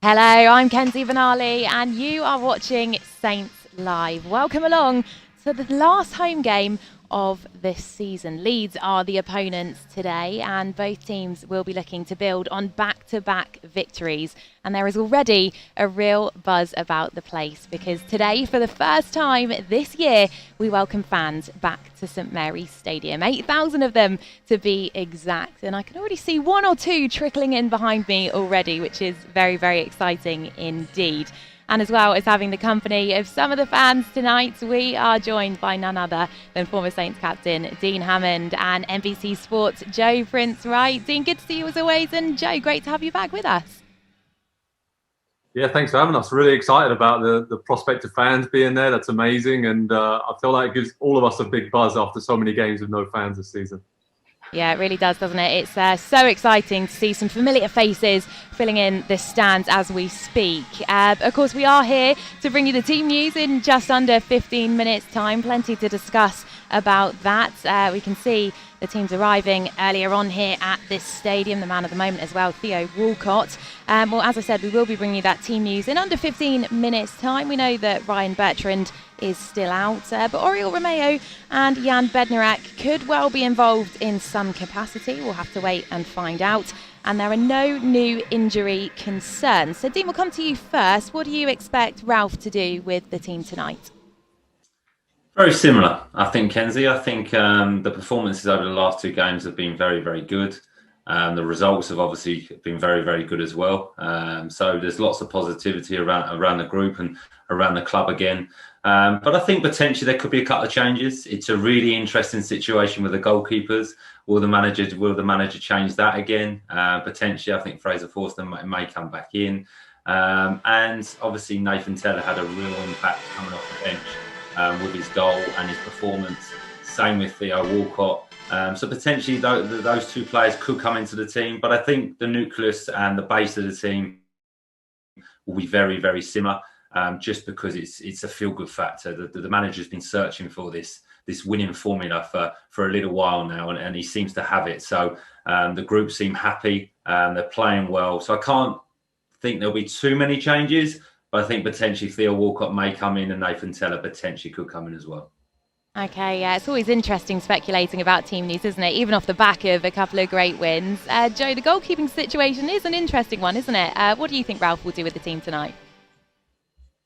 Hello, I'm Kenzie Benali and you are watching Saints Live. Welcome along to the last home game of this season. Leeds are the opponents today and both teams will be looking to build on back-to-back victories. And there is already a real buzz about the place because today, for the first time this year, we welcome fans back to St Mary's Stadium. 8,000 of them to be exact. And I can already see one or two trickling in behind me already, which is very, very exciting indeed. And as well as having the company of some of the fans tonight, we are joined by none other than former Saints captain Dean Hammond and NBC Sports Joe Prince-Wright. Dean, good to see you as always, and Joe, great to have you back with us. Yeah, thanks for having us. Really excited about the prospect of fans being there. That's amazing, and I feel like it gives all of us a big buzz after so many games with no fans this season. Yeah, it really does, doesn't it? It's so exciting to see some familiar faces filling in the stands as we speak. Of course, we are here to bring you the team news in just under 15 minutes' time. Plenty to discuss about that. We can see the teams arriving earlier on here at this stadium. The man of the moment as well, Theo Walcott. Well, as I said, we will be bringing you that team news in under 15 minutes' time. We know that Ryan Bertrand is still out, but Oriol Romeo and Jan Bednarak could well be involved in some capacity. We'll have to wait and find out. And there are no new injury concerns. So, Dean, we'll come to you first. What do you expect Ralph to do with the team tonight? Very similar, I think, Kenzie. I think the performances over the last two games have been very, very good. The results have obviously been very, very good as well. So there's lots of positivity around the group and around the club again. But I think potentially there could be a couple of changes. It's a really interesting situation with the goalkeepers. Will the manager change that again? Potentially, I think Fraser Forster may come back in. And obviously Nathan Tella had a real impact coming off the bench. With his goal and his performance. Same with Theo Walcott. So potentially those two players could come into the team, but I think the nucleus and the base of the team will be very, very similar, just because it's a feel-good factor. The manager's been searching for this winning formula for a little while now, and he seems to have it. So the group seem happy, they're playing well. So I can't think there'll be too many changes, but I think potentially Theo Walcott may come in and Nathan Tella potentially could come in as well. Okay, yeah, it's always interesting speculating about team news, isn't it? Even off the back of a couple of great wins. Joe, the goalkeeping situation is an interesting one, isn't it? What do you think Ralph will do with the team tonight?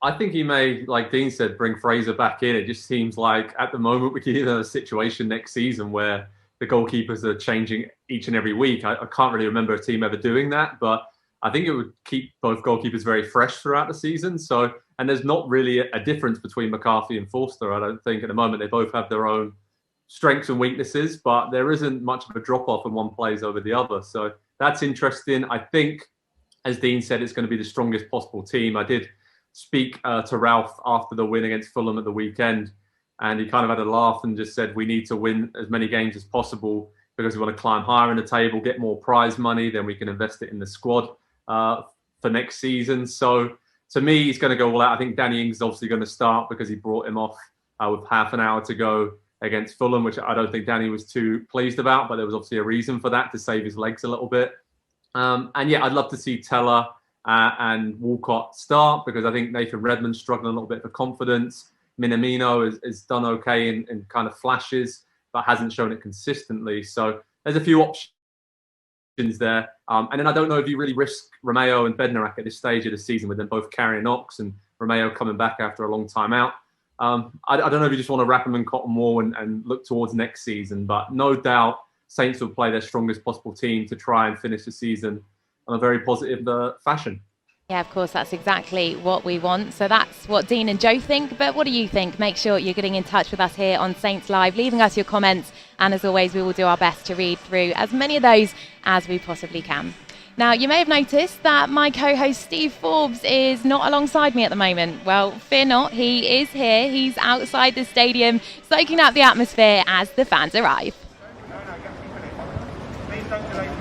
I think he may, like Dean said, bring Fraser back in. It just seems like at the moment we could either have a situation next season where the goalkeepers are changing each and every week. I can't really remember a team ever doing that, but I think it would keep both goalkeepers very fresh throughout the season. So, and there's not really a difference between McCarthy and Forster, I don't think, at the moment. They both have their own strengths and weaknesses, but there isn't much of a drop-off when one plays over the other. So that's interesting. I think, as Dean said, it's going to be the strongest possible team. I did speak to Ralph after the win against Fulham at the weekend, and he kind of had a laugh and just said, we need to win as many games as possible because we want to climb higher in the table, get more prize money, then we can invest it in the squad for next season. So to me, he's going to go all out. I think Danny Ings is obviously going to start because he brought him off with half an hour to go against Fulham, which I don't think Danny was too pleased about, but there was obviously a reason for that, to save his legs a little bit. And yeah, I'd love to see Tella and Walcott start because I think Nathan Redmond's struggling a little bit for confidence. Minamino has done okay in kind of flashes, but hasn't shown it consistently. So there's a few options there. And then I don't know if you really risk Romeo and Bednarak at this stage of the season with them both carrying knocks and Romeo coming back after a long time out. I don't know if you just want to wrap them in cotton wool and look towards next season, but no doubt Saints will play their strongest possible team to try and finish the season in a very positive fashion. Yeah, of course, that's exactly what we want. So that's what Dean and Joe think. But what do you think? Make sure you're getting in touch with us here on Saints Live, leaving us your comments. And as always, we will do our best to read through as many of those as we possibly can. Now, you may have noticed that my co-host Steve Forbes is not alongside me at the moment. Well, fear not, he is here. He's outside the stadium, soaking up the atmosphere as the fans arrive. Please don't delay.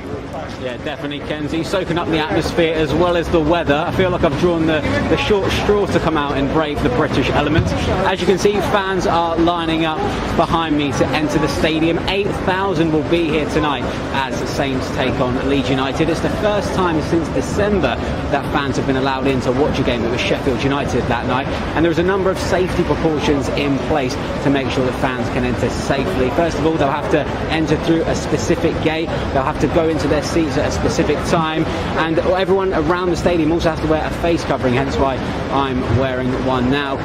Yeah, definitely, Kenzie. Soaking up the atmosphere as well as the weather. I feel like I've drawn the short straw to come out and brave the British element. As you can see, fans are lining up behind me to enter the stadium. 8,000 will be here tonight as the Saints take on Leeds United. It's the first time since December that fans have been allowed in to watch a game. It was Sheffield United that night. And there's a number of safety precautions in place to make sure that fans can enter safely. First of all, they'll have to enter through a specific gate. They'll have to go into their seats at a specific time, and everyone around the stadium also has to wear a face covering, hence why I'm wearing one now.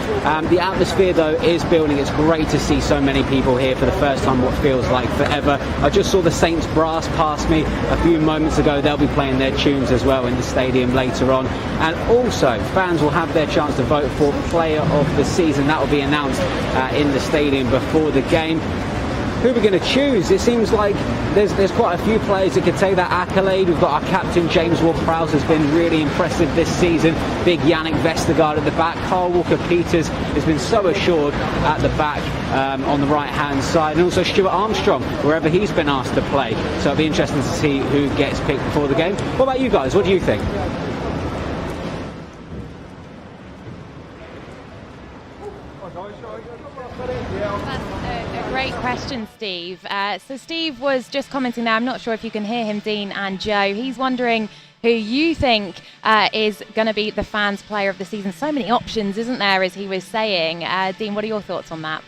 The atmosphere though is building. It's great to see so many people here for the first time, what feels like forever. I just saw the Saints brass pass me a few moments ago. They'll be playing their tunes as well in the stadium later on, and also fans will have their chance to vote for player of the season. That will be announced in the stadium before the game. Who are we going to choose? It seems like there's quite a few players that could take that accolade. We've got our captain, James Ward-Prowse, has been really impressive this season. Big Yannick Vestergaard at the back. Carl Walker-Peters has been so assured at the back on the right-hand side. And also Stuart Armstrong, wherever he's been asked to play. So it'll be interesting to see who gets picked before the game. What about you guys? What do you think? Great question, Steve. So Steve was just commenting there. I'm not sure if you can hear him, Dean and Joe. He's wondering who you think is going to be the fans' player of the season. So many options, isn't there, as he was saying. Dean, what are your thoughts on that?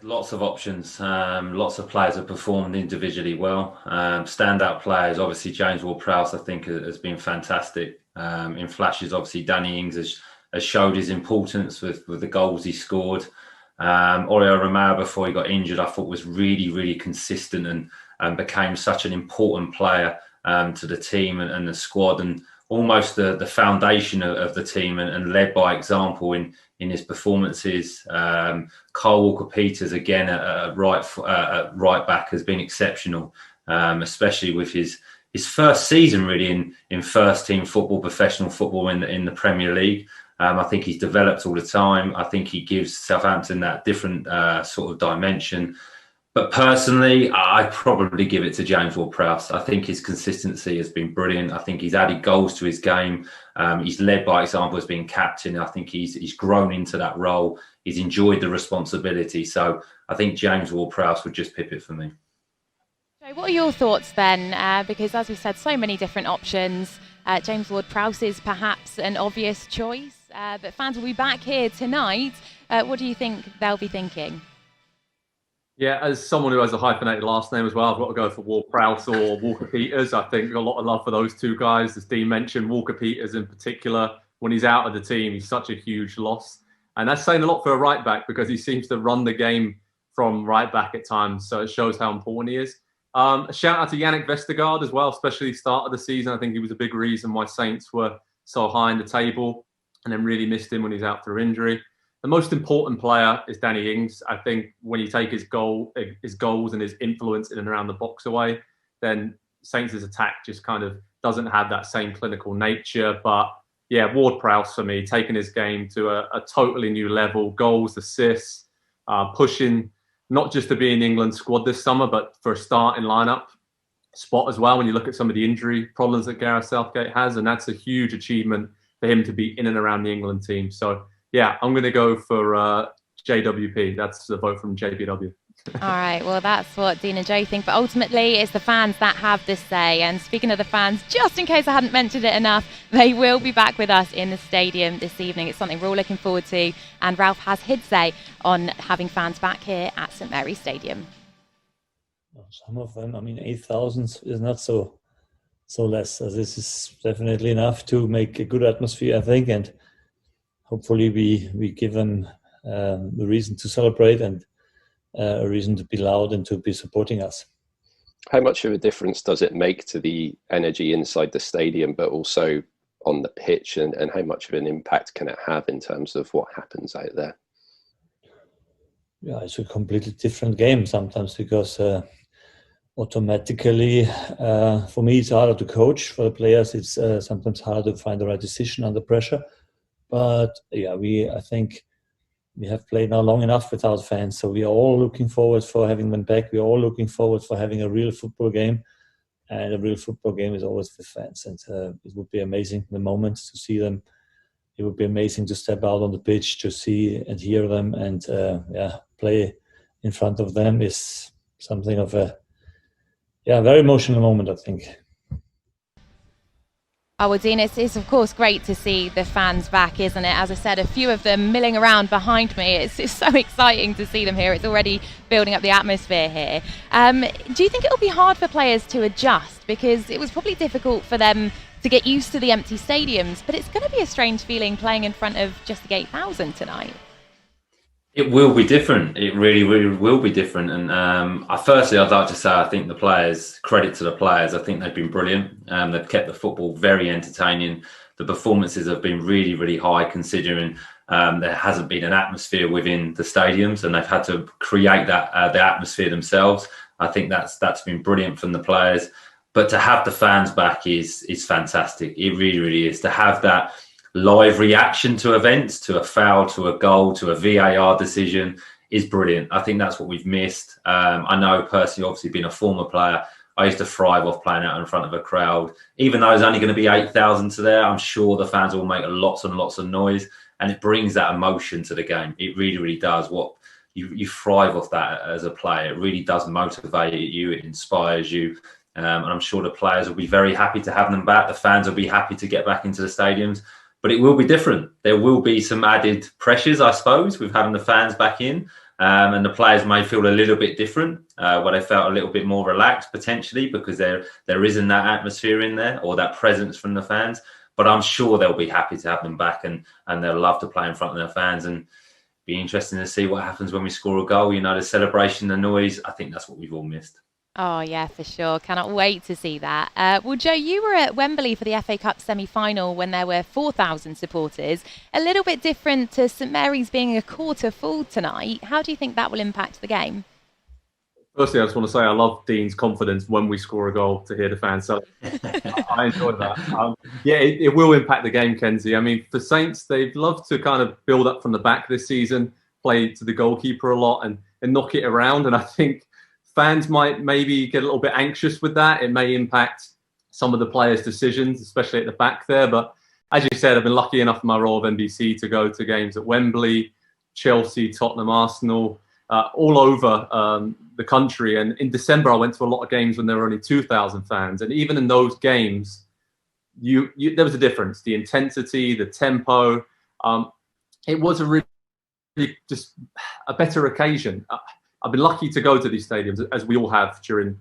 Lots of options. Lots of players have performed individually well. Standout players, obviously James Ward-Prowse, I think, has been fantastic. In flashes, obviously Danny Ings has showed his importance with the goals he scored. Oriol Romeu, before he got injured, I thought was really, really consistent and became such an important player to the team and the squad, and almost the foundation of the team, and led by example in his performances. Carl Walker-Peters, again, at right back, has been exceptional, especially with his first season really in first team football, professional football in the Premier League. I think he's developed all the time. I think he gives Southampton that different sort of dimension. But personally, I'd probably give it to James Ward-Prowse. I think his consistency has been brilliant. I think he's added goals to his game. He's led by example as being captain. I think he's grown into that role. He's enjoyed the responsibility. So I think James Ward-Prowse would just pip it for me. What are your thoughts then? Because as we said, so many different options. James Ward-Prowse is perhaps an obvious choice, but fans will be back here tonight. What do you think they'll be thinking? Yeah, as someone who has a hyphenated last name as well, I've got to go for Ward-Prowse or Walker-Peters. I think a lot of love for those two guys. As Dean mentioned, Walker-Peters in particular, when he's out of the team, he's such a huge loss. And that's saying a lot for a right back, because he seems to run the game from right back at times. So it shows how important he is. A shout out to Yannick Vestergaard as well, especially the start of the season. I think he was a big reason why Saints were so high in the table, and then really missed him when he's out through injury. The most important player is Danny Ings. I think when you take his goals and his influence in and around the box away, then Saints' attack just kind of doesn't have that same clinical nature. But yeah, Ward-Prowse for me, taking his game to a totally new level. Goals, assists, pushing not just to be in the England squad this summer, but for a starting lineup spot as well, when you look at some of the injury problems that Gareth Southgate has. And that's a huge achievement for him to be in and around the England team. So yeah, I'm going to go for JWP. That's the vote from JBW. All right, well, that's what Dean and Joe think. But ultimately, it's the fans that have the say. And speaking of the fans, just in case I hadn't mentioned it enough, they will be back with us in the stadium this evening. It's something we're all looking forward to. And Ralph has his say on having fans back here at St Mary's Stadium. Some of them, 8,000 is not so less. So this is definitely enough to make a good atmosphere, I think. And hopefully we give them the reason to celebrate and a reason to be loud and to be supporting us. How much of a difference does it make to the energy inside the stadium, but also on the pitch, and how much of an impact can it have in terms of what happens out there? Yeah, it's a completely different game sometimes, because automatically, for me, it's harder to coach. For the players, it's sometimes harder to find the right decision under pressure. But yeah, I think we have played now long enough without fans, so we are all looking forward for having them back. We are all looking forward for having a real football game, and a real football game is always with fans. And it would be amazing the moment to see them. It would be amazing to step out on the pitch to see and hear them, and play in front of them is something of a very emotional moment, I think. Oh, well, Dean, it's of course great to see the fans back, isn't it? As I said, a few of them milling around behind me. It's so exciting to see them here. It's already building up the atmosphere here. Do you think it'll be hard for players to adjust? Because it was probably difficult for them to get used to the empty stadiums, but it's going to be a strange feeling playing in front of just the 8,000 tonight. It will be different. It really, really will be different. And firstly, I'd like to say I think the players, credit to the players, I think they've been brilliant. They've kept the football very entertaining. The performances have been really, really high considering there hasn't been an atmosphere within the stadiums, and they've had to create that the atmosphere themselves. I think that's been brilliant from the players. But to have the fans back is fantastic. It really, really is. To have that live reaction to events, to a foul, to a goal, to a VAR decision is brilliant. I think that's what we've missed. I know personally, obviously being a former player, I used to thrive off playing out in front of a crowd. Even though there's only going to be 8,000 to there, I'm sure the fans will make lots and lots of noise, and it brings that emotion to the game. It really, really does. What you thrive off that as a player. It really does motivate you. It inspires you. And I'm sure the players will be very happy to have them back. The fans will be happy to get back into the stadiums. But it will be different. There will be some added pressures, I suppose, with having the fans back in. And the players may feel a little bit different, where they felt a little bit more relaxed, potentially, because there isn't that atmosphere in there or that presence from the fans. But I'm sure they'll be happy to have them back, and they'll love to play in front of their fans. And be interesting to see what happens when we score a goal. You know, the celebration, the noise. I think that's what we've all missed. Oh, yeah, for sure. Cannot wait to see that. Well, Joe, you were at Wembley for the FA Cup semi-final when there were 4,000 supporters. A little bit different to St Mary's being a quarter full tonight. How do you think that will impact the game? Firstly, I just want to say I love Dean's confidence when we score a goal to hear the fans celebrate. I enjoy that. It will impact the game, Kenzie. I mean, for Saints, they've loved to kind of build up from the back this season, play to the goalkeeper a lot and knock it around. And I think fans might maybe get a little bit anxious with that. It may impact some of the players' decisions, especially at the back there. But as you said, I've been lucky enough in my role of NBC to go to games at Wembley, Chelsea, Tottenham, Arsenal, all over the country. And in December, I went to a lot of games when there were only 2,000 fans. And even in those games, there was a difference. The intensity, the tempo. It was a really just a better occasion. I've been lucky to go to these stadiums, as we all have during,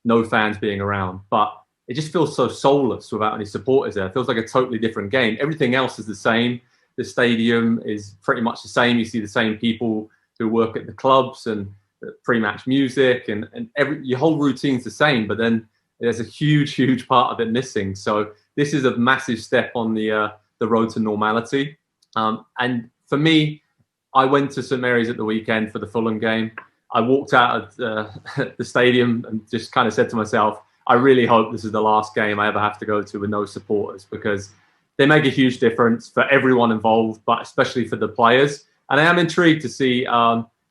no fans being around. But it just feels so soulless without any supporters there. It feels like a totally different game. Everything else is the same. The stadium is pretty much the same. You see the same people who work at the clubs and the pre-match music, and your whole routine's the same. But then there's a huge, huge part of it missing. So this is a massive step on the road to normality. And for me, I went to St Mary's at the weekend for the Fulham game. I walked out of the stadium and just kind of said to myself, I really hope this is the last game I ever have to go to with no supporters, because they make a huge difference for everyone involved, but especially for the players. And I am intrigued to see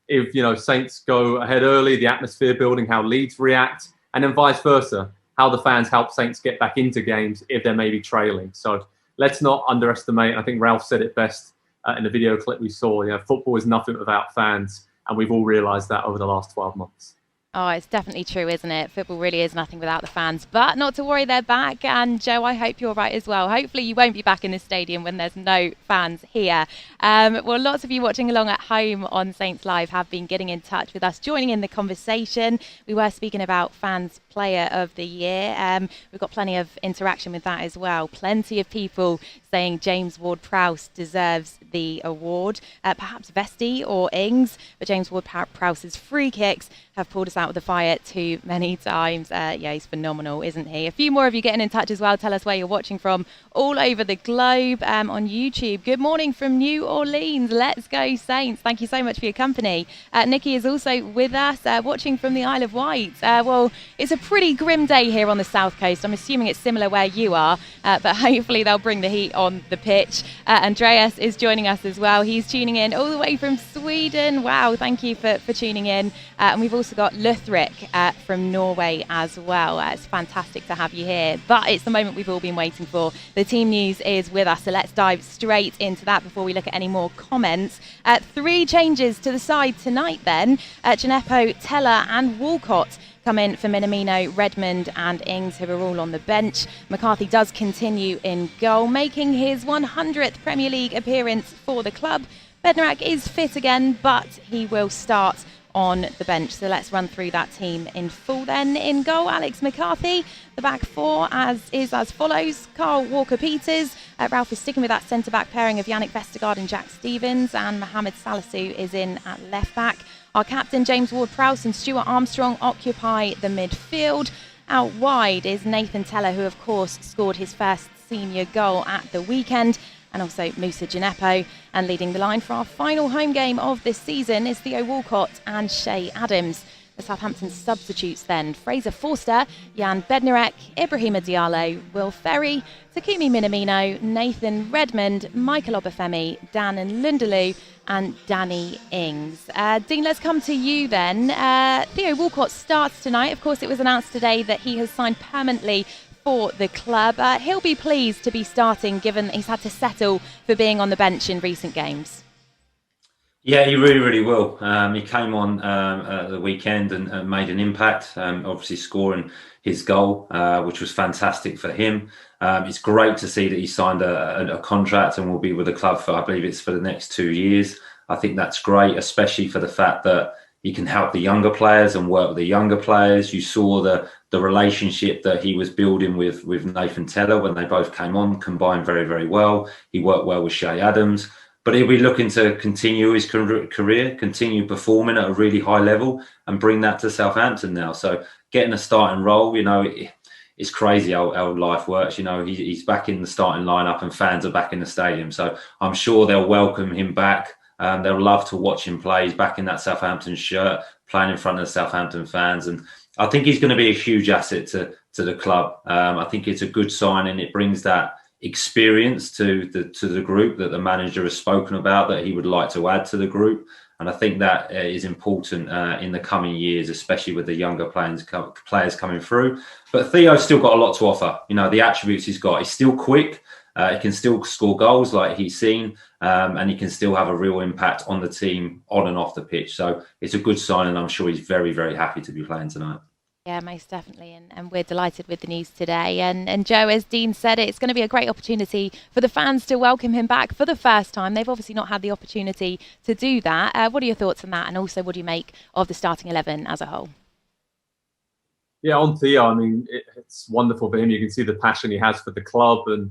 if, Saints go ahead early, the atmosphere building, how Leeds react, and then vice versa, how the fans help Saints get back into games if they're maybe trailing. So let's not underestimate. I think Ralph said it best in the video clip we saw. Football is nothing without fans, and we've all realised that over the last 12 months. Oh, it's definitely true, isn't it? Football really is nothing without the fans. But not to worry, they're back. And Joe, I hope you're right as well. Hopefully you won't be back in the stadium when there's no fans here. Well, lots of you watching along at home on Saints Live have been getting in touch with us, joining in the conversation. We were speaking about Fans Player of the Year. We've got plenty of interaction with that as well. Plenty of people saying James Ward-Prowse deserves the award. Perhaps Vesti or Ings, but James Ward-Prowse's free kicks have pulled us out of the fire too many times. Yeah, he's phenomenal, isn't he? A few more of you getting in touch as well. Tell us where you're watching from all over the globe on YouTube. Good morning from New Orleans. Let's go Saints. Thank you so much for your company. Nikki is also with us, watching from the Isle of Wight. Well, it's a pretty grim day here on the south coast. I'm assuming it's similar where you are, but hopefully they'll bring the heat on the pitch. Andreas is joining us as well. He's tuning in all the way from Sweden. Wow, thank you for tuning in. And we've also got Luthrik from Norway as well. It's fantastic to have you here. But it's the moment we've all been waiting for. The team news is with us, so let's dive straight into that before we look at any more comments. 3 changes to the side tonight then. Gineppo, Teller and Walcott come in for Minamino, Redmond and Ings, who are all on the bench. McCarthy does continue in goal, making his 100th Premier League appearance for the club. Bednarak is fit again, but he will start on the bench. So let's run through that team in full then. In goal, Alex McCarthy. The back 4 is as follows. Carl Walker-Peters. Ralph is sticking with that centre-back pairing of Yannick Vestergaard and Jack Stevens, and Mohamed Salisu is in at left-back. Our captain, James Ward-Prowse and Stuart Armstrong, occupy the midfield. Out wide is Nathan Teller, who of course scored his first senior goal at the weekend, and also Moussa Gineppo. And leading the line for our final home game of this season is Theo Walcott and Shay Adams. The Southampton substitutes then: Fraser Forster, Jan Bednarek, Ibrahima Diallo, Will Ferry, Takumi Minamino, Nathan Redmond, Michael Obafemi, Dan and Lundaloo and Danny Ings. Dean, let's come to you then. Theo Walcott starts tonight. Of course, it was announced today that he has signed permanently for the club. He'll be pleased to be starting, given that he's had to settle for being on the bench in recent games. Yeah, he really, really will. He came on the weekend and made an impact, obviously scoring his goal, which was fantastic for him. It's great to see that he signed a contract and will be with the club for, I believe it's for the next 2 years. I think that's great, especially for the fact that he can help the younger players and work with the younger players. You saw the relationship that he was building with Nathan Teller when they both came on, combined very, very well. He worked well with Shay Adams. But he'll be looking to continue his career, continue performing at a really high level and bring that to Southampton now. So getting a starting role, it's crazy how life works. He's back in the starting lineup and fans are back in the stadium. So I'm sure they'll welcome him back. They'll love to watch him play. He's back in that Southampton shirt, playing in front of the Southampton fans. And I think he's going to be a huge asset to the club. I think it's a good signing. It brings that experience to the group that the manager has spoken about that he would like to add to the group, and I think that is important in the coming years, especially with the younger players coming through. But Theo's still got a lot to offer. The attributes he's got. He's still quick. He can still score goals like he's seen, and he can still have a real impact on the team on and off the pitch. So it's a good sign, and I'm sure he's very, very happy to be playing tonight. Yeah, most definitely. And we're delighted with the news today. And Joe, as Dean said, it's going to be a great opportunity for the fans to welcome him back for the first time. They've obviously not had the opportunity to do that. What are your thoughts on that? And also, what do you make of the starting 11 as a whole? Yeah, on Theo, it's wonderful for him. You can see the passion he has for the club. And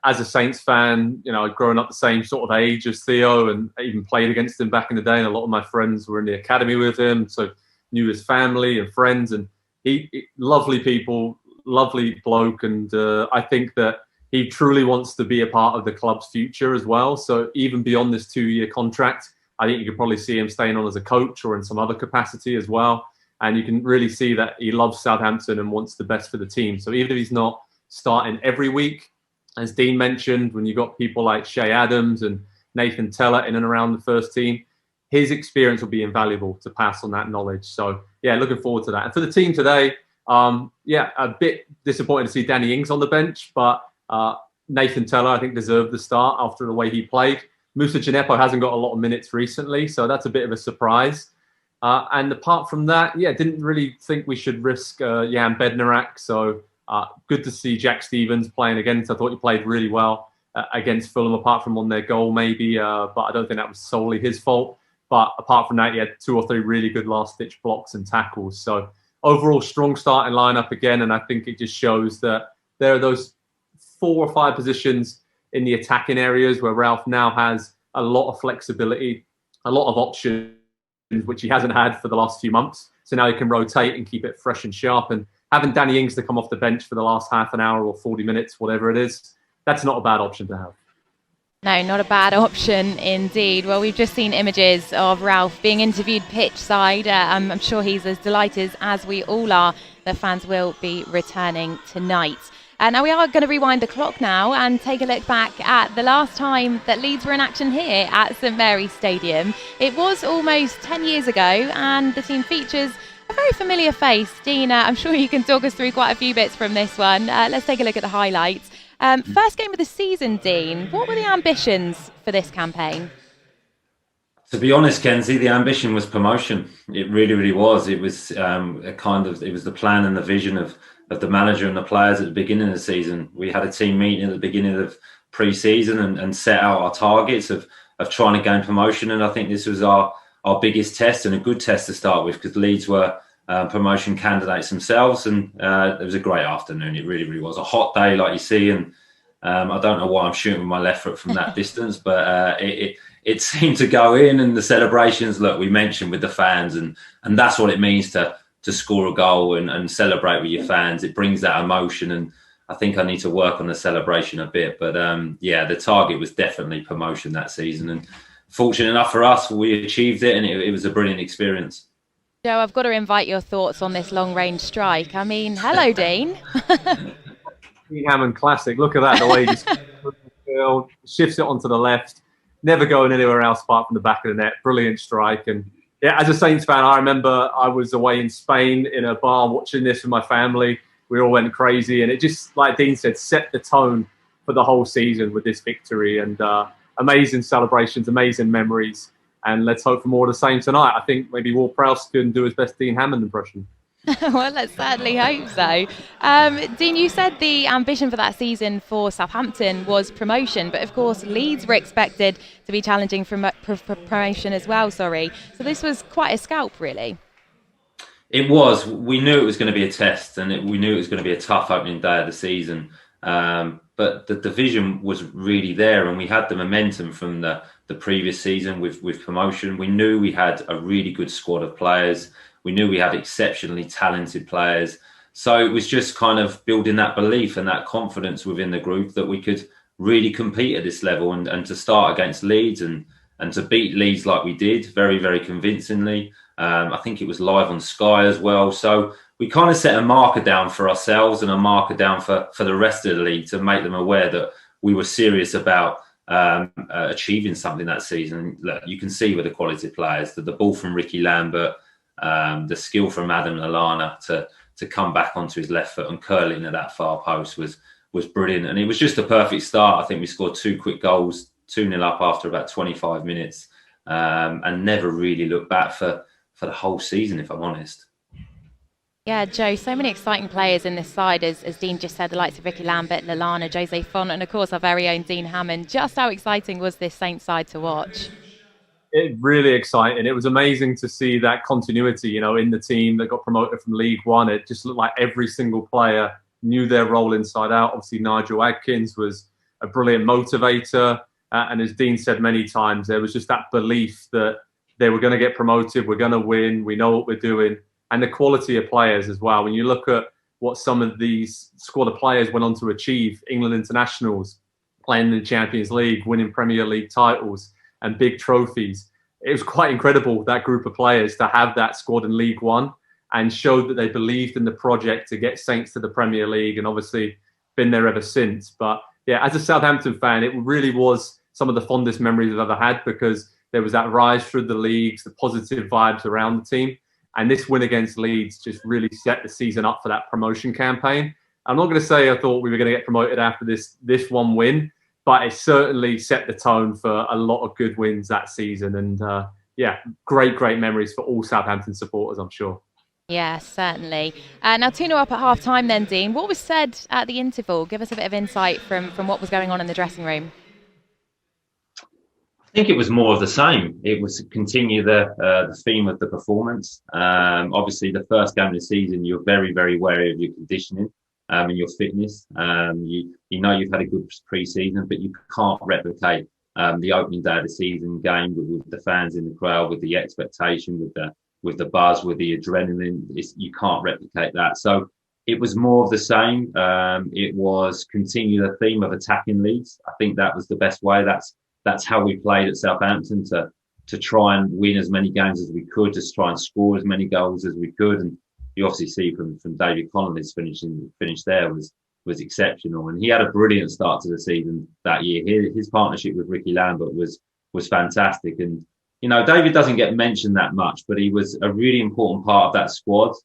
as a Saints fan, I'd grown up the same sort of age as Theo and even played against him back in the day. And a lot of my friends were in the academy with him. So knew his family and friends, and he lovely people, lovely bloke, and I think that he truly wants to be a part of the club's future as well. So even beyond this 2-year contract, I think you could probably see him staying on as a coach or in some other capacity as well. And you can really see that he loves Southampton and wants the best for the team. So even if he's not starting every week, as Dean mentioned, when you've got people like Shay Adams and Nathan Teller in and around the first team, his experience will be invaluable to pass on that knowledge. So, yeah, looking forward to that. And for the team today, a bit disappointed to see Danny Ings on the bench, but Nathan Teller, I think, deserved the start after the way he played. Moussa Gineppo hasn't got a lot of minutes recently, so that's a bit of a surprise. And apart from that, didn't really think we should risk Jan Bednarak. So good to see Jack Stevens playing again. So I thought he played really well against Fulham, apart from on their goal maybe, but I don't think that was solely his fault. But apart from that, he had 2 or 3 really good last-ditch blocks and tackles. So overall, strong starting lineup again, and I think it just shows that there are those 4 or 5 positions in the attacking areas where Ralph now has a lot of flexibility, a lot of options which he hasn't had for the last few months. So now he can rotate and keep it fresh and sharp. And having Danny Ings to come off the bench for the last half an hour or 40 minutes, whatever it is, that's not a bad option to have. No, not a bad option indeed. Well, we've just seen images of Ralph being interviewed pitch side. I'm sure he's as delighted as we all are that fans will be returning tonight. Now we are going to rewind the clock now and take a look back at the last time that Leeds were in action here at St Mary's Stadium. It was almost 10 years ago, and the team features a very familiar face. Dean, I'm sure you can talk us through quite a few bits from this one. Let's take a look at the highlights. First game of the season, Dean. What were the ambitions for this campaign? To be honest, Kenzie, the ambition was promotion. It really, really was. It was it was the plan and the vision of the manager and the players at the beginning of the season. We had a team meeting at the beginning of pre-season and set out our targets of trying to gain promotion. And I think this was our biggest test, and a good test to start with, because Leeds were promotion candidates themselves. And it was a great afternoon. It really, really was. A hot day, like you see. And I don't know why I'm shooting with my left foot from that distance, but it seemed to go in. And the celebrations, look, we mentioned with the fans, and that's what it means to score a goal and celebrate with your fans. It brings that emotion, and I think I need to work on the celebration a bit. But the target was definitely promotion that season, and fortunate enough for us, we achieved it, and it was a brilliant experience. Joe, I've got to invite your thoughts on this long-range strike. I mean, hello, Dean. Dean Hammond classic. Look at that, the way he just shifts it onto the left, never going anywhere else apart from the back of the net. Brilliant strike. And yeah, as a Saints fan, I remember I was away in Spain in a bar watching this with my family. We all went crazy, and it just, like Dean said, set the tone for the whole season with this victory. And amazing celebrations, amazing memories. And let's hope for more of the same tonight. I think maybe Ward Prowse can do his best Dean Hammond impression. Well, let's certainly hope so. Dean, you said the ambition for that season for Southampton was promotion, but of course Leeds were expected to be challenging for promotion as well, So this was quite a scalp, really. It was. We knew it was going to be a test, and we knew it was going to be a tough opening day of the season. But the division was really there, and we had the momentum from the previous season with promotion. We knew we had a really good squad of players. We knew we had exceptionally talented players. So it was just kind of building that belief and that confidence within the group that we could really compete at this level, and to start against Leeds and to beat Leeds like we did very, very convincingly. I think it was live on Sky as well. So we kind of set a marker down for ourselves and a marker down for the rest of the league to make them aware that we were serious about achieving something that season. Look, you can see with the quality of players, the ball from Ricky Lambert, the skill from Adam Lallana to come back onto his left foot and curl into that far post was brilliant. And it was just a perfect start. I think we scored 2 quick goals, 2-0 up after about 25 minutes, and never really looked back for the whole season, if I'm honest. Yeah, Joe, so many exciting players in this side, as Dean just said, the likes of Ricky Lambert, Lallana, Jose Font, and of course our very own Dean Hammond. Just how exciting was this Saints side to watch? It really exciting. It was amazing to see that continuity, in the team that got promoted from League One. It just looked like every single player knew their role inside out. Obviously, Nigel Adkins was a brilliant motivator. And as Dean said many times, there was just that belief that they were going to get promoted, we're going to win, we know what we're doing. And the quality of players as well. When you look at what some of these squad of players went on to achieve, England internationals, playing in the Champions League, winning Premier League titles and big trophies. It was quite incredible, that group of players, to have that squad in League One and showed that they believed in the project to get Saints to the Premier League, and obviously been there ever since. But yeah, as a Southampton fan, it really was some of the fondest memories I've ever had, because there was that rise through the leagues, the positive vibes around the team. And this win against Leeds just really set the season up for that promotion campaign. I'm not going to say I thought we were going to get promoted after this one win, but it certainly set the tone for a lot of good wins that season. And great memories for all Southampton supporters, I'm sure. Yeah, certainly. Now 2-0 up at half-time then, Dean. What was said at the interval? Give us a bit of insight from what was going on in the dressing room. I think it was more of the same. It was to continue the theme of the performance. Obviously, the first game of the season, you're very, very wary of your conditioning and your fitness. You know you've had a good pre-season, but you can't replicate the opening day of the season game with the fans in the crowd, with the expectation, with the buzz, with the adrenaline. You can't replicate that. So it was more of the same. It was continue the theme of attacking Leeds. I think that was the best way. That's how we played at Southampton, to try and win as many games as we could, to try and score as many goals as we could. And you obviously see from David Connolly's finish there was exceptional. And he had a brilliant start to the season that year. His partnership with Ricky Lambert was fantastic. And, David doesn't get mentioned that much, but he was a really important part of that squad.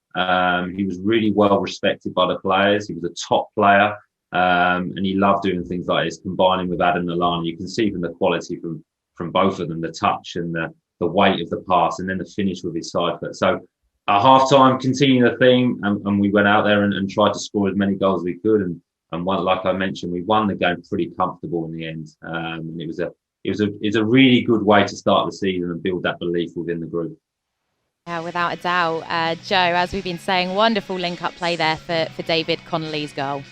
He was really well respected by the players. He was a top player. And he loved doing things like this, combining with Adam Lallana. You can see from the quality from both of them, the touch and the weight of the pass, and then the finish with his side foot. So at half-time, continuing the theme, and we went out there and tried to score as many goals as we could. And one, like I mentioned, we won the game pretty comfortable in the end. And it was a really good way to start the season and build that belief within the group. Yeah, without a doubt. Joe, as we've been saying, wonderful link-up play there for David Connolly's goal.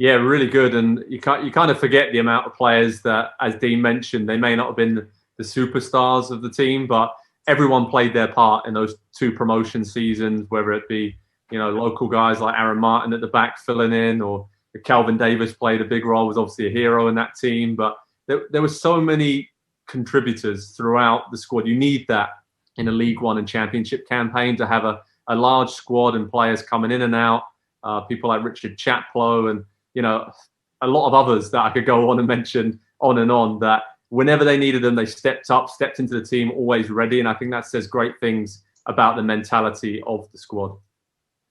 Yeah, really good. And you kind of forget the amount of players that, as Dean mentioned, they may not have been the superstars of the team, but everyone played their part in those 2 promotion seasons, whether it be, local guys like Aaron Martin at the back filling in, or Calvin Davis played a big role, was obviously a hero in that team. But there were so many contributors throughout the squad. You need that in a League One and Championship campaign, to have a large squad and players coming in and out, people like Richard Chaplow and, a lot of others that I could go on and mention on and on, that whenever they needed them, they stepped into the team, always ready. And I think that says great things about the mentality of the squad.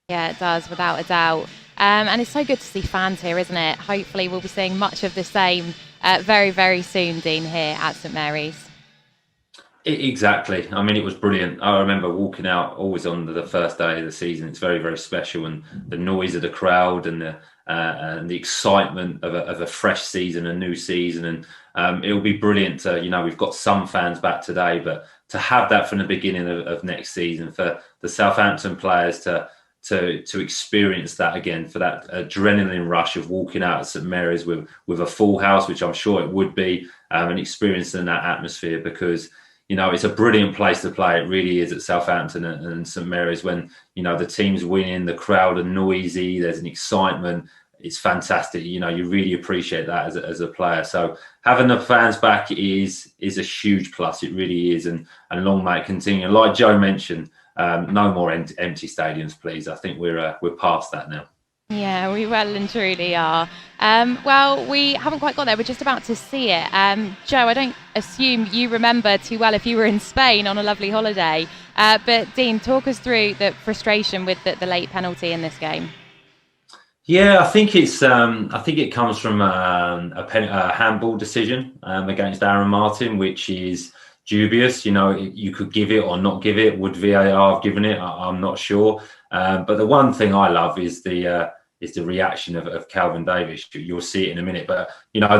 Yeah, it does, without a doubt. And it's so good to see fans here, isn't it? Hopefully we'll be seeing much of the same very, very soon, Dean, here at St Mary's. Exactly. I mean, it was brilliant. I remember walking out always on the first day of the season. It's very, very special, and the noise of the crowd and the excitement of a fresh season, a new season. And it'll be brilliant to, we've got some fans back today, but to have that from the beginning of next season, for the Southampton players to experience that again, for that adrenaline rush of walking out at St Mary's with a full house, which I'm sure it would be, and experiencing that atmosphere, because it's a brilliant place to play. It really is, at Southampton and St Mary's, when, the team's winning, the crowd are noisy, there's an excitement. It's fantastic. You really appreciate that as a player. So having the fans back is a huge plus. It really is. And long may it continue. Like Joe mentioned, no more empty stadiums, please. I think we're past that now. Yeah, we well and truly are. Well, we haven't quite got there. We're just about to see it. Joe, I don't assume you remember too well if you were in Spain on a lovely holiday. But Dean, talk us through the frustration with the late penalty in this game. Yeah, I think it comes from a handball decision against Aaron Martin, which is dubious. You could give it or not give it. Would VAR have given it? I'm not sure. But the one thing I love is the reaction of Calvin Davis. You'll see it in a minute. But,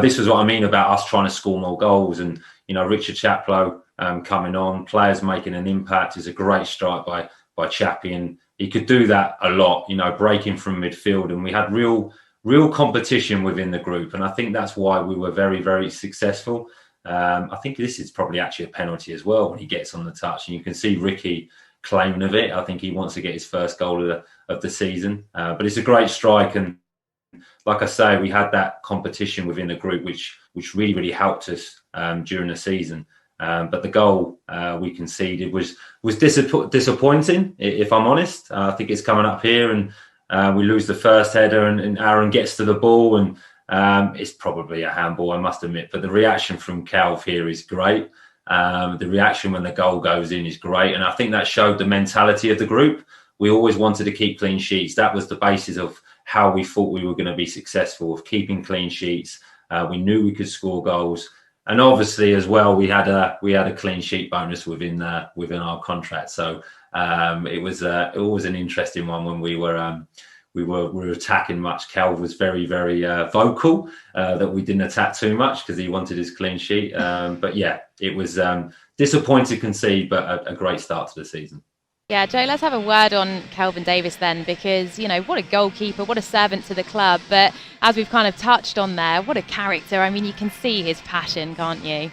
this is what I mean about us trying to score more goals. And, Richard Chaplow coming on, players making an impact. Is a great strike by Chappie. And he could do that a lot, breaking from midfield. And we had real competition within the group. And I think that's why we were very, very successful. I think this is probably actually a penalty as well when he gets on the touch. And you can see Ricky claiming of it. I think he wants to get his first goal of the season. But it's a great strike. And like I say, we had that competition within the group, which really, really helped us during the season. But the goal we conceded was disappointing, if I'm honest. I think it's coming up here, and we lose the first header, and Aaron gets to the ball, and it's probably a handball, I must admit. But the reaction from Calv here is great. The reaction when the goal goes in is great. And I think that showed the mentality of the group. We always wanted to keep clean sheets. That was the basis of how we thought we were going to be successful, of keeping clean sheets. We knew we could score goals. And obviously, as well, we had a clean sheet bonus within our contract. So it was an interesting one when we were attacking much. Cal was very, very vocal that we didn't attack too much because he wanted his clean sheet. But yeah, it was disappointing to concede, but a great start to the season. Yeah, Joe, let's have a word on Kelvin Davis then, because, what a goalkeeper, what a servant to the club. But as we've kind of touched on there, what a character. I mean, you can see his passion, can't you?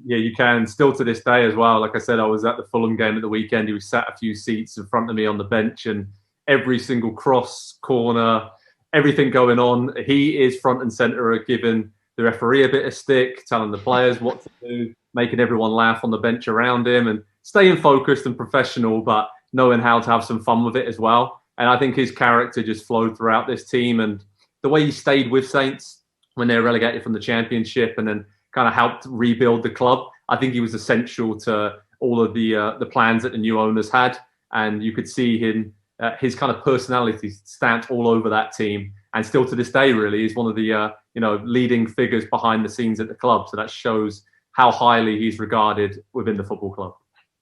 Yeah, you can. Still to this day as well. Like I said, I was at the Fulham game at the weekend. He was sat a few seats in front of me on the bench, and every single cross, corner, everything going on, he is front and centre, giving the referee a bit of stick, telling the players what to do, making everyone laugh on the bench around him, and staying focused and professional, but knowing how to have some fun with it as well. And I think his character just flowed throughout this team, and the way he stayed with Saints when they were relegated from the Championship and then kind of helped rebuild the club. I think he was essential to all of the plans that the new owners had, and you could see him, his kind of personality stamped all over that team. And still to this day, really, is one of the leading figures behind the scenes at the club. So that shows how highly he's regarded within the football club.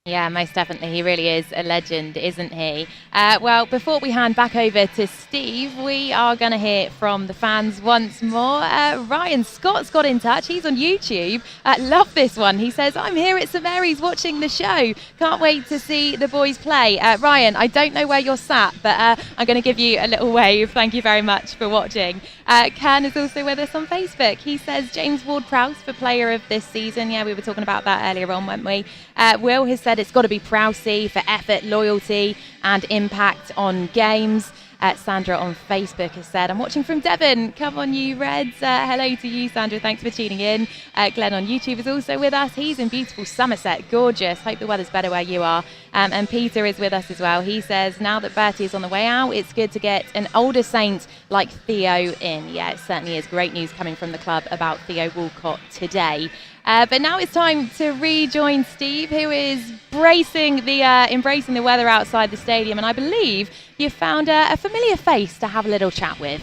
Yeah, most definitely. He really is a legend, isn't he? Well, before we hand back over to Steve, we are going to hear from the fans once more. Ryan Scott's got in touch. He's on YouTube. Love this one. He says, I'm here at St Mary's watching the show. Can't wait to see the boys play. Ryan, I don't know where you're sat, but I'm going to give you a little wave. Thank you very much for watching. Ken is also with us on Facebook. He says, James Ward-Prowse for player of this season. Yeah, we were talking about that earlier on, weren't we? Will has said it's got to be Prowsey for effort, loyalty and impact on games. Sandra on Facebook has said, I'm watching from Devon. Come on, you Reds. Hello to you, Sandra. Thanks for tuning in. Glenn on YouTube is also with us. He's in beautiful Somerset. Gorgeous. Hope the weather's better where you are. And Peter is with us as well. He says, now that Bertie is on the way out, it's good to get an older Saint like Theo in. Yeah, it certainly is. Great news coming from the club about Theo Walcott today. But now it's time to rejoin Steve, who is embracing the weather outside the stadium. And I believe you've found a familiar face to have a little chat with.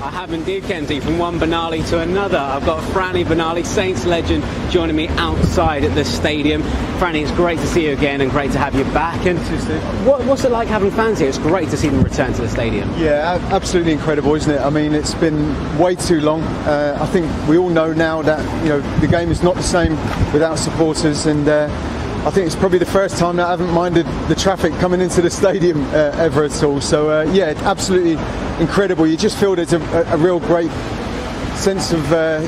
I have indeed, Kenzie. From one Benali to another, I've got Franny Benali, Saints legend, joining me outside at the stadium. Franny, it's great to see you again and great to have you back. And what's it like having fans here? It's great to see them return to the stadium. Yeah, absolutely incredible, isn't it? I mean, it's been way too long. I think we all know now that the game is not the same without supporters, and I think it's probably the first time that I haven't minded the traffic coming into the stadium ever at all. So yeah, absolutely incredible. You just feel there's a real great sense of the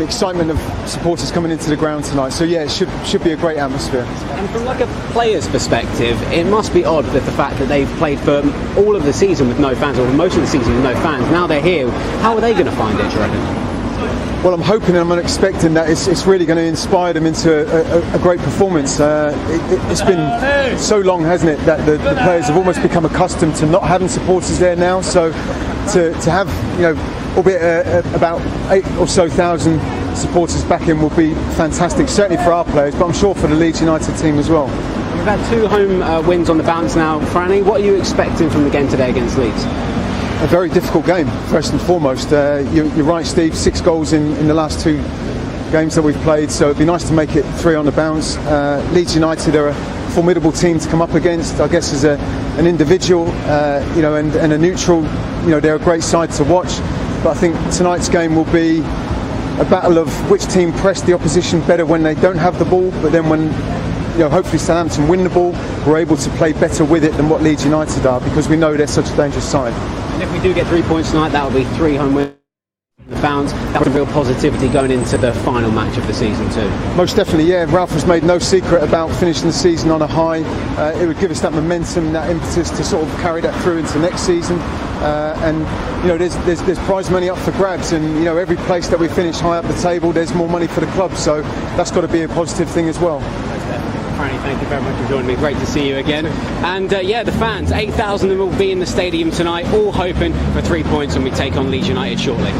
excitement of supporters coming into the ground tonight. So yeah, it should be a great atmosphere. And from like a player's perspective, it must be odd with the fact that they've played for all of the season with no fans, or most of the season with no fans. Now they're here. How are they going to find it, do you reckon? Well, I'm hoping and I'm expecting that it's really going to inspire them into a great performance. It's been so long, hasn't it, that the players have almost become accustomed to not having supporters there now. So to have, albeit about 8,000 or so supporters back in will be fantastic, certainly for our players, but I'm sure for the Leeds United team as well. We've had 2 home wins on the bounce now. Franny, what are you expecting from the game today against Leeds? A very difficult game, first and foremost. You're right, Steve, 6 goals in the last 2 games that we've played, so it'd be nice to make it 3 on the bounce. Leeds United are a formidable team to come up against. I guess as an individual, and a neutral, they're a great side to watch. But I think tonight's game will be a battle of which team press the opposition better when they don't have the ball, but then when hopefully Southampton win the ball, we're able to play better with it than what Leeds United are, because we know they're such a dangerous side. And if we do get 3 points tonight, that will be 3 home wins. The bounce, that was real positivity going into the final match of the season too. Most definitely, yeah. Ralph has made no secret about finishing the season on a high. It would give us that momentum, that impetus to sort of carry that through into next season. There's prize money up for grabs, and every place that we finish high up the table, there's more money for the club. So that's got to be a positive thing as well. Franny, thank you very much for joining me. Great to see you again. And the fans, 8,000 of them will be in the stadium tonight, all hoping for 3 points when we take on Leeds United shortly.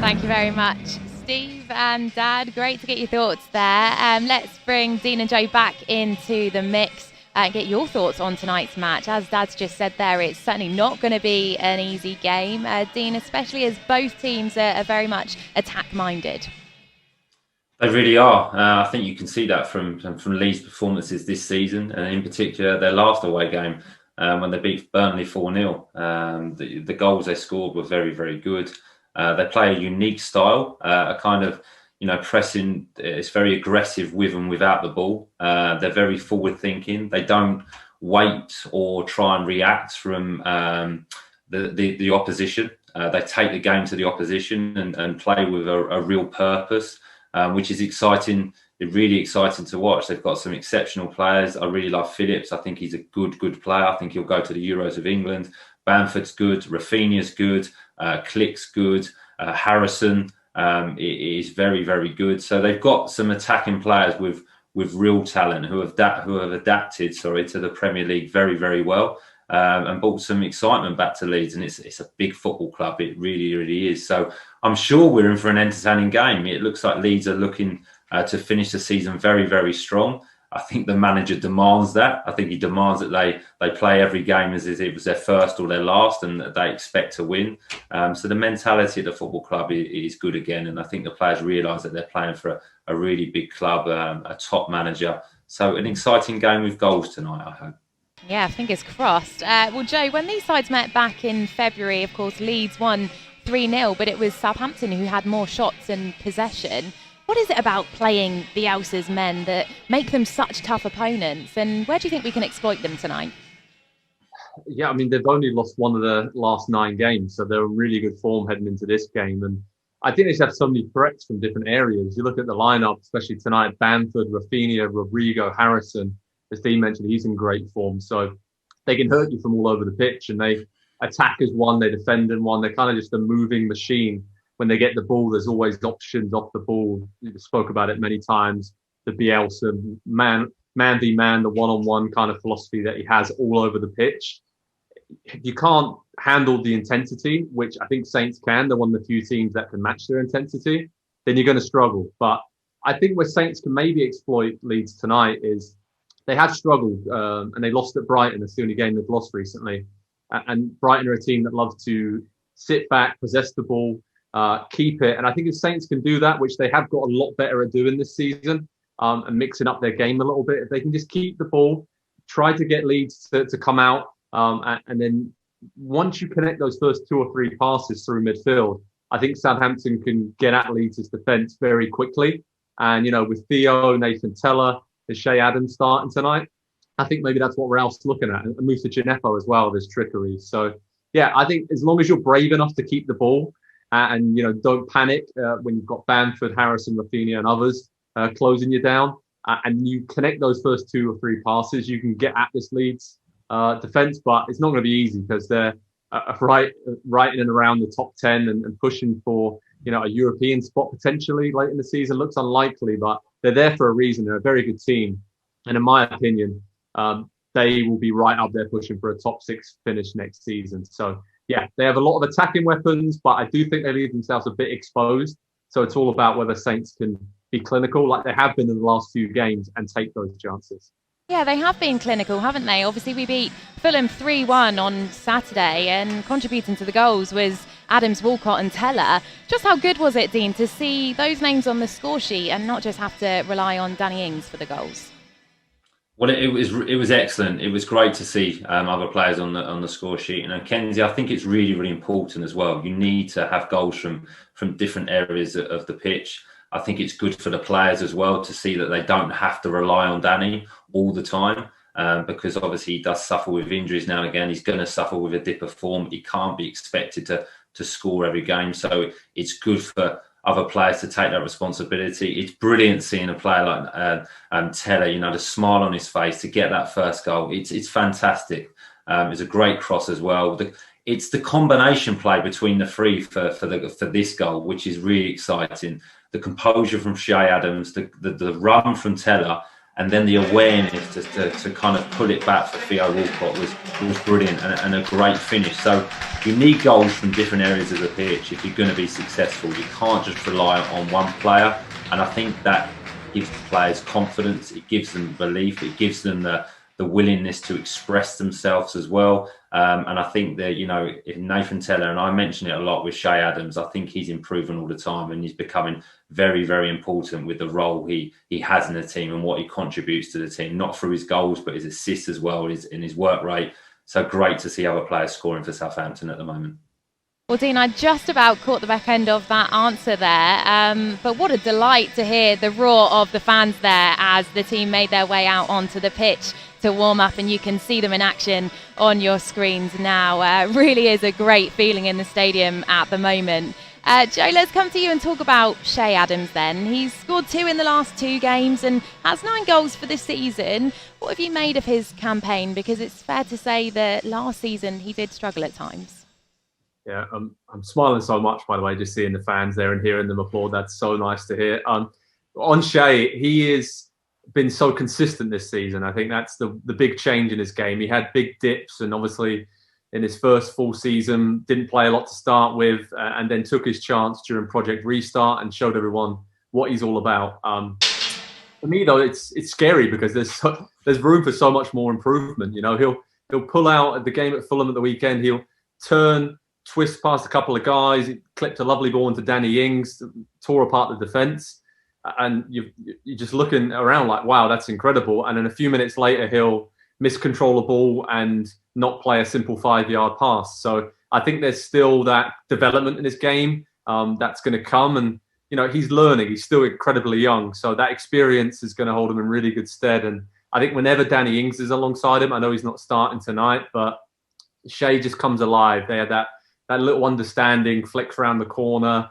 Thank you very much, Steve and Dad. Great to get your thoughts there. Let's bring Dean and Joe back into the mix and get your thoughts on tonight's match. As Dad's just said there, it's certainly not going to be an easy game. Dean, especially as both teams are very much attack-minded. They really are. I think you can see that from Leeds' performances this season, and in particular their last away game when they beat Burnley 4-0. The goals they scored were very, very good. They play a unique style, a kind of pressing. It's very aggressive with and without the ball. They're very forward thinking. They don't wait or try and react from the opposition. They take the game to the opposition and play with a real purpose, which is exciting. It's really exciting to watch. They've got some exceptional players. I really love Phillips. I think he's a good player. I think he'll go to the Euros of England. Bamford's good. Rafinha's good. Click's good. Harrison is very, very good. So they've got some attacking players with real talent who have adapted to the Premier League very, very well, and brought some excitement back to Leeds. And it's a big football club. It really, really is. So I'm sure we're in for an entertaining game. It looks like Leeds are looking to finish the season very, very strong. I think the manager demands that. I think he demands that they play every game as if it was their first or their last, and that they expect to win. So the mentality of the football club is good again, and I think the players realise that they're playing for a really big club, a top manager. So an exciting game with goals tonight, I hope. Yeah, fingers crossed. Well, Joe, when these sides met back in February, of course, Leeds won 3-0, but it was Southampton who had more shots and possession. What is it about playing Bielsa's men that make them such tough opponents? And where do you think we can exploit them tonight? Yeah, I mean, they've only lost one of the last 9 games, so they're in really good form heading into this game. And I think they just have so many threats from different areas. You look at the lineup, especially tonight, Bamford, Rafinha, Rodrigo, Harrison. As Dean mentioned, he's in great form. So they can hurt you from all over the pitch, and they attack as one, they defend in one. They're kind of just a moving machine. When they get the ball, there's always options off the ball. We spoke about it many times. The Bielsa man v man, the one-on-one kind of philosophy that he has all over the pitch. If you can't handle the intensity, which I think Saints can, they're one of the few teams that can match their intensity, then you're going to struggle. But I think where Saints can maybe exploit Leeds tonight is they have struggled, and they lost at Brighton. It's the only game they've lost recently. And Brighton are a team that love to sit back, possess the ball, keep it. And I think if Saints can do that, which they have got a lot better at doing this season, and mixing up their game a little bit, if they can just keep the ball, try to get Leeds to come out, and then once you connect those first 2 or 3 passes through midfield, I think Southampton can get at Leeds' defence very quickly. And, with Theo, Nathan Teller, there's Shea Adams starting tonight, I think maybe that's what we're else looking at. And Moussa Djenepo as well, there's trickery. So, yeah, I think as long as you're brave enough to keep the ball, and don't panic when you've got Bamford, Harrison, Rafinha and others closing you down, and you connect those first 2 or 3 passes, you can get at this Leeds defence. But it's not going to be easy because they're right in and around the top 10 and pushing for a European spot potentially late in the season. Looks unlikely, but they're there for a reason. They're a very good team, and in my opinion, they will be right up there pushing for a top 6 finish next season. So yeah, they have a lot of attacking weapons, but I do think they leave themselves a bit exposed. So it's all about whether Saints can be clinical like they have been in the last few games and take those chances. Yeah, they have been clinical, haven't they? Obviously, we beat Fulham 3-1 on Saturday, and contributing to the goals was Adams, Walcott and Teller. Just how good was it, Dean, to see those names on the score sheet and not just have to rely on Danny Ings for the goals? Well, it was excellent. It was great to see other players on the score sheet. And Kenzie, I think it's really, really important as well. You need to have goals from different areas of the pitch. I think it's good for the players as well to see that they don't have to rely on Danny all the time, because obviously he does suffer with injuries now and again. He's going to suffer with a dip of form. He can't be expected to score every game. So it's good for other players to take that responsibility. It's brilliant seeing a player like Teller, the smile on his face to get that first goal. It's fantastic. It's a great cross as well. It's the combination play between the 3 for this goal, which is really exciting. The composure from Shea Adams, the run from Teller, and then the awareness to kind of pull it back for Theo Walcott was brilliant and a great finish. So you need goals from different areas of the pitch if you're going to be successful. You can't just rely on one player, and I think that gives the players confidence. It gives them belief. It gives them the willingness to express themselves as well. And I think that, if Nathan Teller, and I mention it a lot with Shea Adams, I think he's improving all the time and he's becoming very, very important with the role he has in the team and what he contributes to the team, not through his goals, but his assists as well, in his work rate. So great to see other players scoring for Southampton at the moment. Well, Dean, I just about caught the back end of that answer there, but what a delight to hear the roar of the fans there as the team made their way out onto the pitch to warm up, and you can see them in action on your screens now. Really is a great feeling in the stadium at the moment. Joe, let's come to you and talk about Che Adams then. He's scored 2 in the last 2 games and has 9 goals for this season. What have you made of his campaign? Because it's fair to say that last season he did struggle at times. Yeah, I'm smiling so much, by the way, just seeing the fans there and hearing them applaud. That's so nice to hear. On Che, he has been so consistent this season. I think that's the big change in his game. He had big dips, and obviously in his first full season, didn't play a lot to start with, and then took his chance during Project Restart and showed everyone what he's all about. For me, though, it's scary because there's room for so much more improvement. You know, he'll pull out at the game at Fulham at the weekend. He'll turn, twist past a couple of guys, he clipped a lovely ball into Danny Ings, tore apart the defence, and you're just looking around like, wow, that's incredible. And then a few minutes later, he'll miscontrol a ball and not play a simple 5-yard pass. So I think there's still that development in his game that's going to come. And, you know, he's learning. He's still incredibly young. So that experience is going to hold him in really good stead. And I think whenever Danny Ings is alongside him, I know he's not starting tonight, but Che just comes alive. They had that little understanding, flicks around the corner,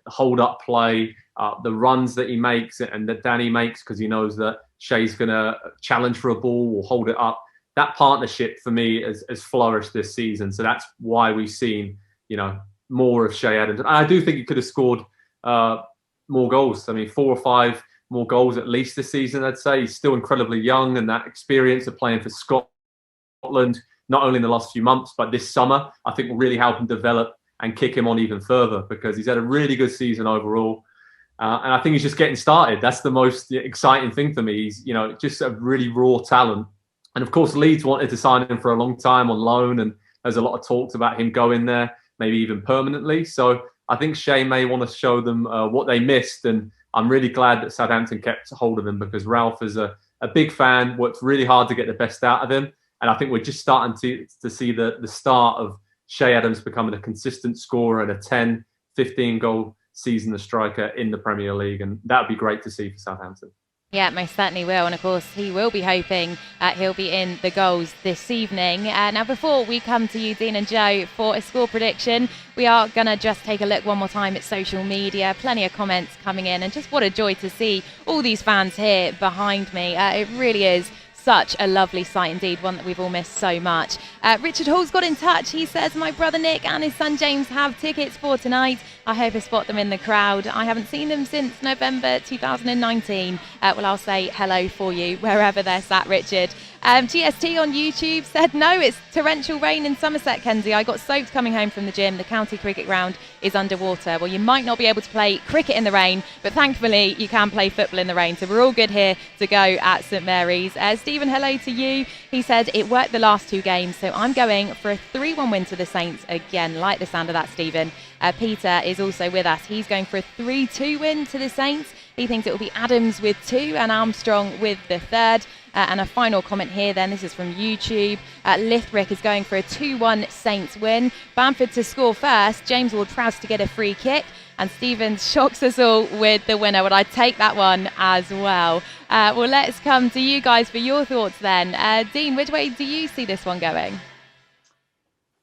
hold up play, the runs that he makes and that Danny makes because he knows that Shea's going to challenge for a ball or hold it up. That partnership for me has flourished this season. So that's why we've seen, you know, more of Che Adams. And I do think he could have scored more goals. I mean, 4 or 5 more goals at least this season, I'd say. He's still incredibly young, and that experience of playing for Scotland, not only in the last few months, but this summer, I think will really help him develop and kick him on even further because he's had a really good season overall. And I think he's just getting started. That's the most exciting thing for me. He's, you know, just a really raw talent. And of course, Leeds wanted to sign him for a long time on loan. And there's a lot of talks about him going there, maybe even permanently. So I think Che may want to show them what they missed. And I'm really glad that Southampton kept hold of him because Ralph is a big fan, worked really hard to get the best out of him. And I think we're just starting to see the start of Che Adams becoming a consistent scorer and a 10, 15 goal season, the striker in the Premier League. And that would be great to see for Southampton. Yeah, most certainly will. And of course, he will be hoping he'll be in the goals this evening. Now, before we come to you, Dean and Joe, for a score prediction, we are going to just take a look one more time at social media. Plenty of comments coming in. And just what a joy to see all these fans here behind me. It really is such a lovely sight indeed, one that we've all missed so much. Richard Hall's got in touch. He says, my brother Nick and his son James have tickets for tonight. I hope I spot them in the crowd. I haven't seen them since November 2019. Well, I'll say hello for you wherever they're sat, Richard. GST on YouTube said, no, it's torrential rain in Somerset, Kenzie. I got soaked coming home from the gym. The county cricket ground is underwater. Well, you might not be able to play cricket in the rain, but thankfully you can play football in the rain. So we're all good here to go at St Mary's. Stephen, hello to you. He said, it worked the last 2 games, so I'm going for a 3-1 win to the Saints again. Like the sound of that, Stephen. Peter is also with us. He's going for a 3-2 win to the Saints. He thinks it will be Adams with 2 and Armstrong with the 3rd. And a final comment here then, this is from YouTube. Lithrick is going for a 2-1 Saints win. Bamford to score first. James Ward-Prowse to get a free kick. And Stevens shocks us all with the winner. Would I take that one as well? Well, let's come to you guys for your thoughts then. Dean, which way do you see this one going?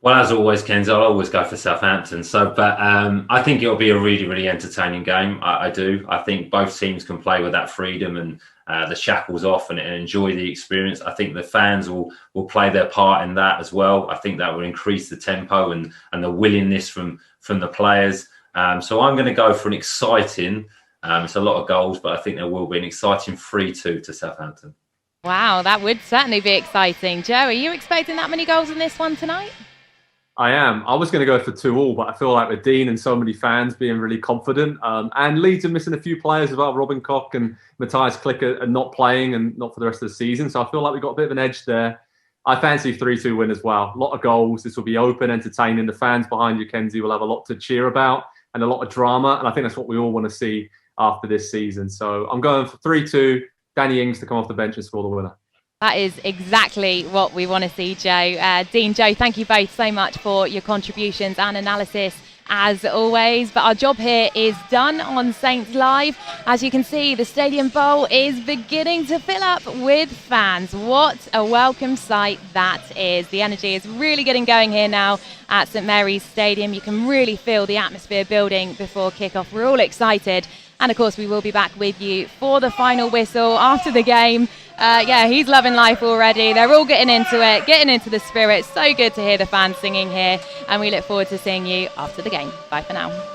Well, as always, Kenzie, I'll always go for Southampton. But I think it'll be a really, really entertaining game. I do. I think both teams can play with that freedom and the shackles off and enjoy the experience. I think the fans will play their part in that as well. I think that will increase the tempo and the willingness from the players. So I'm going to go for an exciting, it's a lot of goals, but I think there will be an exciting 3-2 to Southampton. Wow, that would certainly be exciting. Joe, are you expecting that many goals in this one tonight? I am. I was going to go for 2-2, but I feel like with Dean and so many fans being really confident, and Leeds are missing a few players as well. Robin Koch and Matthias Klick are not playing and not for the rest of the season. So I feel like we've got a bit of an edge there. I fancy a 3-2 win as well. A lot of goals. This will be open, entertaining. The fans behind you, Kenzie, will have a lot to cheer about and a lot of drama. And I think that's what we all want to see after this season. So I'm going for 3-2, Danny Ings to come off the bench and score the winner. That is exactly what we want to see, Joe. Dean, Joe, thank you both so much for your contributions and analysis as always. But our job here is done on Saints Live. As you can see, the Stadium Bowl is beginning to fill up with fans. What a welcome sight that is. The energy is really getting going here now at St Mary's Stadium. You can really feel the atmosphere building before kickoff. We're all excited. And of course, we will be back with you for the final whistle after the game. He's loving life already. They're all getting into it, getting into the spirit. So good to hear the fans singing here. And we look forward to seeing you after the game. Bye for now.